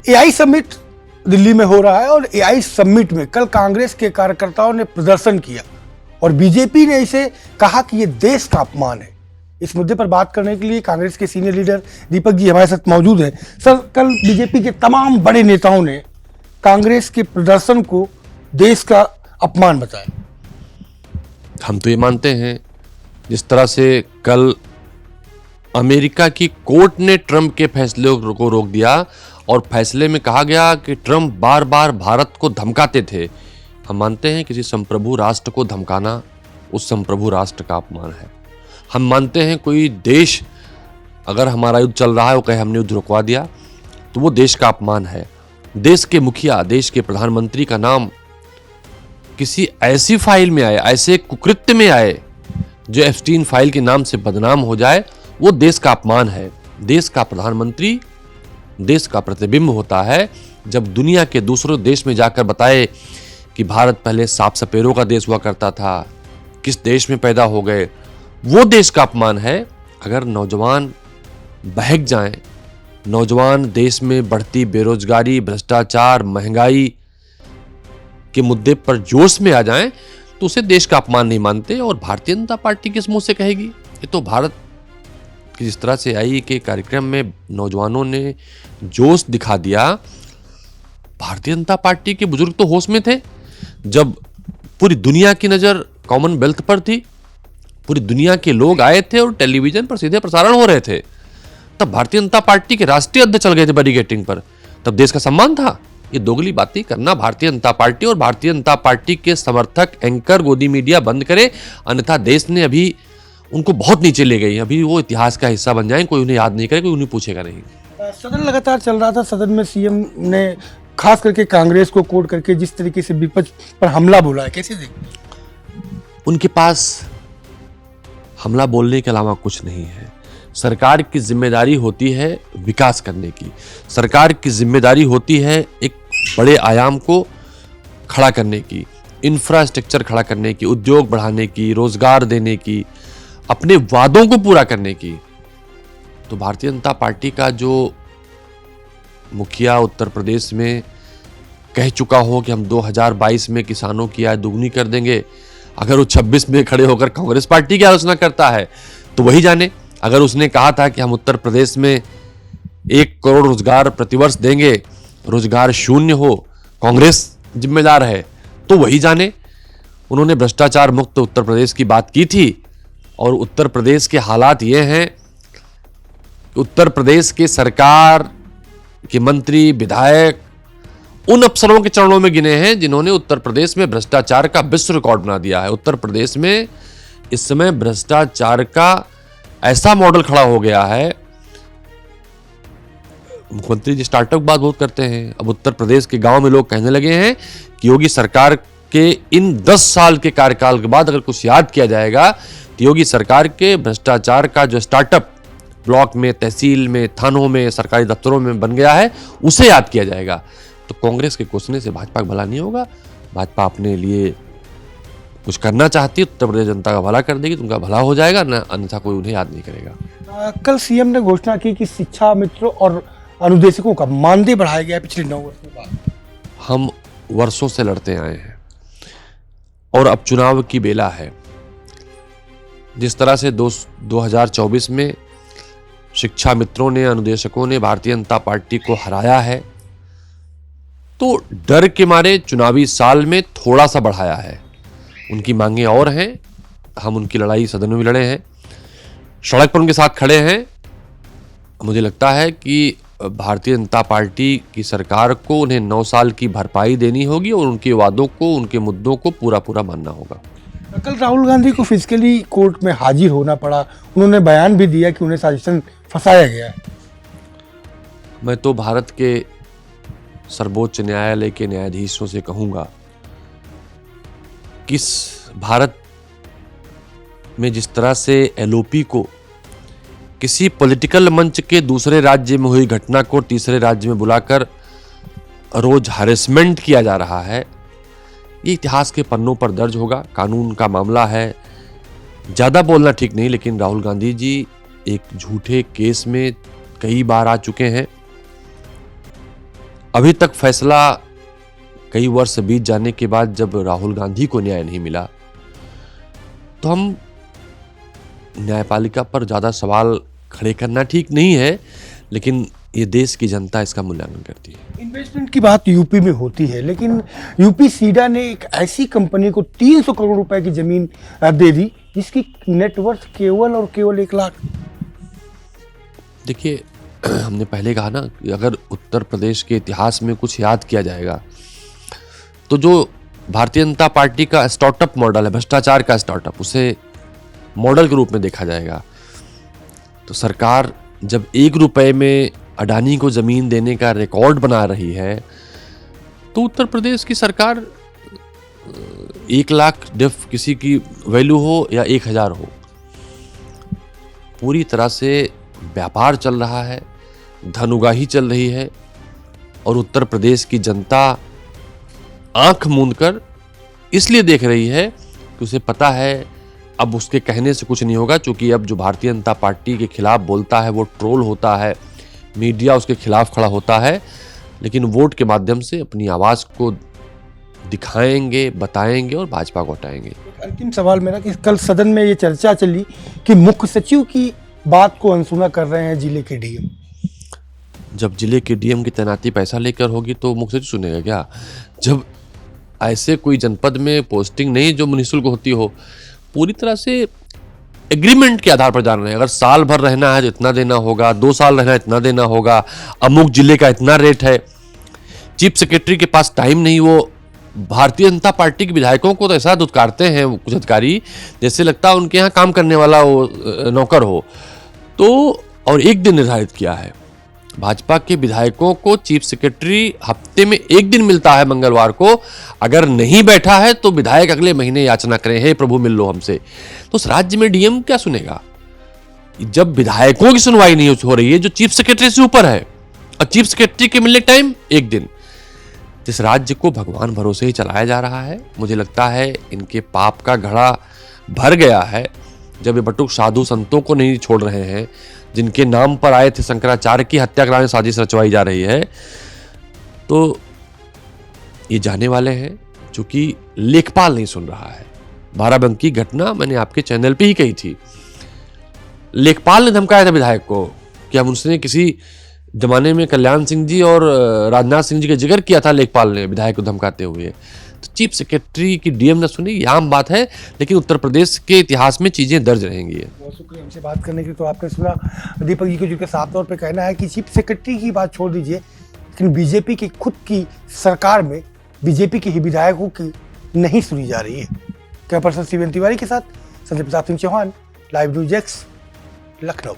AI summit Delhi में हो रहा है और एआई समिट में कल कांग्रेस के कार्यकर्ताओं ने प्रदर्शन किया और बीजेपी ने इसे कहा कि ये देश का अपमान है। इस मुद्दे पर बात करने के लिए कांग्रेस के सीनियर लीडर दीपक जी हमारे साथ मौजूद हैं। सर, कल बीजेपी के तमाम बड़े नेताओं ने कांग्रेस के प्रदर्शन को देश का अपमान बताया। हम तो ये मानते हैं, जिस तरह से कल अमेरिका की कोर्ट ने ट्रंप के फैसले को रोक दिया और फैसले में कहा गया कि ट्रंप बार बार भारत को धमकाते थे। हम मानते हैं किसी संप्रभु राष्ट्र को धमकाना उस संप्रभु राष्ट्र का अपमान है। हम मानते हैं कोई देश अगर हमारा युद्ध चल रहा है वो कहे हमने युद्ध रुकवा दिया तो वो देश का अपमान है। देश के मुखिया, देश के प्रधानमंत्री का नाम किसी ऐसी फाइल में आए, ऐसे कुकृत्य में आए जो एप्स्टीन फाइल के नाम से बदनाम हो जाए, वो देश का अपमान है। देश का प्रधानमंत्री देश का प्रतिबिंब होता है। जब दुनिया के दूसरों देश में जाकर बताए कि भारत पहले सांप सपेरों का देश हुआ करता था, किस देश में पैदा हो गए, वो देश का अपमान है। अगर नौजवान बहक जाएं, नौजवान देश में बढ़ती बेरोजगारी, भ्रष्टाचार, महंगाई के मुद्दे पर जोश में आ जाएं तो उसे देश का अपमान नहीं मानते। और भारतीय जनता पार्टी किस मुंह से कहेगी? ये तो भारत की जिस तरह से आई के कार्यक्रम में नौजवानों ने जोश दिखा दिया। भारतीय जनता पार्टी के बुजुर्ग तो होश में थे जब पूरी दुनिया की नजर कॉमनवेल्थ पर थी, पूरी दुनिया के लोग आए थे और टेलीविजन पर सीधे प्रसारण हो रहे थे। तब भारतीय जनता पार्टी के राष्ट्रीय अध्यक्ष चल गए थे बैरिकेडिंग पर, तब देश का सम्मान था। ये दोगली बातें करना भारतीय जनता पार्टी और भारतीय जनता पार्टी के समर्थक एंकर गोदी मीडिया बंद करे, अन्यथा देश ने अभी उनको बहुत नीचे ले गई। अभी वो इतिहास का हिस्सा बन जाए, कोई उन्हें याद नहीं करे, कोई उन्हें पूछेगा नहीं। सदन लगातार चल रहा था। सदन में सीएम ने खास करके कांग्रेस को कोट करके जिस तरीके से विपक्ष पर हमला बोला है, कैसे देखते? उनके पास हमला बोलने के अलावा कुछ नहीं है। सरकार की जिम्मेदारी होती है विकास करने की, सरकार की जिम्मेदारी होती है एक बड़े आयाम को खड़ा करने की, इंफ्रास्ट्रक्चर खड़ा करने की, उद्योग बढ़ाने की, रोजगार देने की, अपने वादों को पूरा करने की। तो भारतीय जनता पार्टी का जो मुखिया उत्तर प्रदेश में कह चुका हो कि हम 2022 में किसानों की आय दुगनी कर देंगे, अगर वो 26 में खड़े होकर कांग्रेस पार्टी की आलोचना करता है तो वही जाने। अगर उसने कहा था कि हम उत्तर प्रदेश में 1 करोड़ रोजगार प्रतिवर्ष देंगे, रोजगार शून्य हो, कांग्रेस जिम्मेदार है, तो वही जाने। उन्होंने भ्रष्टाचार मुक्त उत्तर प्रदेश की बात की थी और उत्तर प्रदेश के हालात ये हैं, उत्तर प्रदेश के सरकार के मंत्री, विधायक उन अफसरों के चरणों में गिने हैं जिन्होंने उत्तर प्रदेश में भ्रष्टाचार का विश्व रिकॉर्ड बना दिया है। उत्तर प्रदेश में इस समय भ्रष्टाचार का ऐसा मॉडल खड़ा हो गया है। मुख्यमंत्री जी स्टार्टअप बात बहुत करते हैं। अब उत्तर प्रदेश के गांव में लोग कहने लगे हैं कि योगी सरकार के इन 10 साल के कार्यकाल के बाद अगर कुछ याद किया जाएगा तो योगी सरकार के भ्रष्टाचार का जो स्टार्टअप ब्लॉक में, तहसील में, थानों में, सरकारी दफ्तरों में बन गया है, उसे याद किया जाएगा। तो कांग्रेस के कोसने से भाजपा का भला नहीं होगा। भाजपा अपने लिए कुछ करना चाहती है, उत्तर प्रदेश जनता का भला कर देगी तो उनका भला हो जाएगा, ना अन्यथा कोई उन्हें याद नहीं करेगा। कल सीएम ने घोषणा की कि शिक्षा मित्रों और अनुदेशकों का मानदेय बढ़ाया गया पिछले 9 वर्षों बाद। हम वर्षों से लड़ते आए हैं और अब चुनाव की बेला है। जिस तरह से 2024 में शिक्षा मित्रों ने, अनुदेशकों ने भारतीय जनता पार्टी को हराया है, तो डर के मारे चुनावी साल में थोड़ा सा बढ़ाया है। उनकी मांगे और हैं, हम उनकी लड़ाई सदन में भी लड़े हैं, सड़क पर उनके साथ खड़े हैं। मुझे लगता है कि भारतीय जनता पार्टी की सरकार को उन्हें 9 साल की भरपाई देनी होगी और उनके वादों को, उनके मुद्दों को पूरा पूरा मानना होगा। कल राहुल गांधी को फिजिकली कोर्ट में हाजिर होना पड़ा। उन्होंने बयान भी दिया कि उन्हें साजिशन फंसाया गया है। मैं तो भारत के सर्वोच्च न्यायालय के न्यायाधीशों से कहूंगा कि भारत में जिस तरह से एलओपी को किसी पॉलिटिकल मंच के दूसरे राज्य में हुई घटना को तीसरे राज्य में बुलाकर रोज हैरेसमेंट किया जा रहा है, ये इतिहास के पन्नों पर दर्ज होगा। कानून का मामला है, ज़्यादा बोलना ठीक नहीं, लेकिन राहुल गांधी जी एक झूठे केस में कई बार आ चुके हैं। अभी तक फैसला कई वर्ष बीत जाने के बाद जब राहुल गांधी को न्याय नहीं मिला, तो हम न्यायपालिका पर ज़्यादा सवाल खड़े करना ठीक नहीं है, लेकिन ये देश की जनता इसका मूल्यांकन करती है। इन्वेस्टमेंट की बात यूपी में होती है, लेकिन यूपी सीडा ने एक ऐसी कंपनी को 300 करोड़ रुपए की जमीन दे दी जिसकी नेटवर्थ केवल और केवल 1 लाख। देखिए, हमने पहले कहा ना कि अगर उत्तर प्रदेश के इतिहास में कुछ याद किया जाएगा तो जो भारतीय जनता पार्टी का स्टार्टअप मॉडल है, भ्रष्टाचार का स्टार्टअप, उसे मॉडल के रूप में देखा जाएगा। तो सरकार जब 1 रुपए में अडानी को जमीन देने का रिकॉर्ड बना रही है, तो उत्तर प्रदेश की सरकार 1 लाख डिफ किसी की वैल्यू हो या 1000 हो, पूरी तरह से व्यापार चल रहा है, धन उगाही चल रही है, और उत्तर प्रदेश की जनता आंख मूंद कर इसलिए देख रही है कि उसे पता है अब उसके कहने से कुछ नहीं होगा, क्योंकि अब जो भारतीय जनता पार्टी के खिलाफ बोलता है वो ट्रोल होता है, मीडिया उसके खिलाफ खड़ा होता है, लेकिन वोट के माध्यम से अपनी आवाज़ को दिखाएंगे, बताएंगे और भाजपा को हटाएंगे। अंतिम सवाल मेरा कि कल सदन में ये चर्चा चली कि मुख्य सचिव की बात को अनसुना कर रहे हैं जिले के डीएम। जब जिले के डीएम की तैनाती पैसा लेकर होगी तो मुख्य सचिव सुनेगा क्या? जब ऐसे कोई जनपद में पोस्टिंग नहीं जो निःशुल्क होती हो, पूरी तरह से एग्रीमेंट के आधार पर जान रहे हैं। अगर साल भर रहना है तो इतना देना होगा, 2 साल रहना है इतना देना होगा, अमुक जिले का इतना रेट है। चीफ सेक्रेटरी के पास टाइम नहीं, वो भारतीय जनता पार्टी के विधायकों को तो ऐसा दुत्कारते हैं कुछ अधिकारी, जैसे लगता है उनके यहाँ काम करने वाला वो नौकर हो। तो और 1 दिन निर्धारित किया है, भाजपा के विधायकों को चीफ सेक्रेटरी हफ्ते में 1 दिन मिलता है, मंगलवार को। अगर नहीं बैठा है तो विधायक अगले महीने याचना करें, हे प्रभु मिल लो हमसे। तो उस राज्य में डीएम क्या सुनेगा जब विधायकों की सुनवाई नहीं हो रही है, जो चीफ सेक्रेटरी से ऊपर है, और चीफ सेक्रेटरी के मिलने टाइम 1 दिन। जिस राज्य को भगवान भरोसे ही चलाया जा रहा है, मुझे लगता है इनके पाप का घड़ा भर गया है जब ये बटुक साधु संतों को नहीं छोड़ रहे हैं, जिनके नाम पर आए थे शंकराचार्य की हत्या कराने साजिश रचवाई जा रही है। तो ये जाने वाले हैं, चूंकि लेखपाल नहीं सुन रहा है। बाराबंकी घटना मैंने आपके चैनल पे ही कही थी, लेखपाल ने धमकाया था विधायक को कि हम उनसे किसी जमाने में कल्याण सिंह जी और राजनाथ सिंह जी का जिक्र किया था, लेखपाल ने विधायक को धमकाते हुए। तो चीफ सेक्रेटरी की डीएम ने सुनी, यह आम बात है, लेकिन उत्तर प्रदेश के इतिहास में चीजें दर्ज रहेंगी। बहुत शुक्रिया हमसे बात करने के लिए। तो आपने सुना दीपक जी को, जिनका साफ तौर पे कहना है कि चीफ सेक्रेटरी की बात छोड़ दीजिए, लेकिन बीजेपी की खुद की सरकार में बीजेपी के ही विधायकों की नहीं सुनी जा रही है। कैमरा पर्सन शिवेंद्र तिवारी के साथ Sanjay Pratap Singh Chauhan, live news X, Lucknow.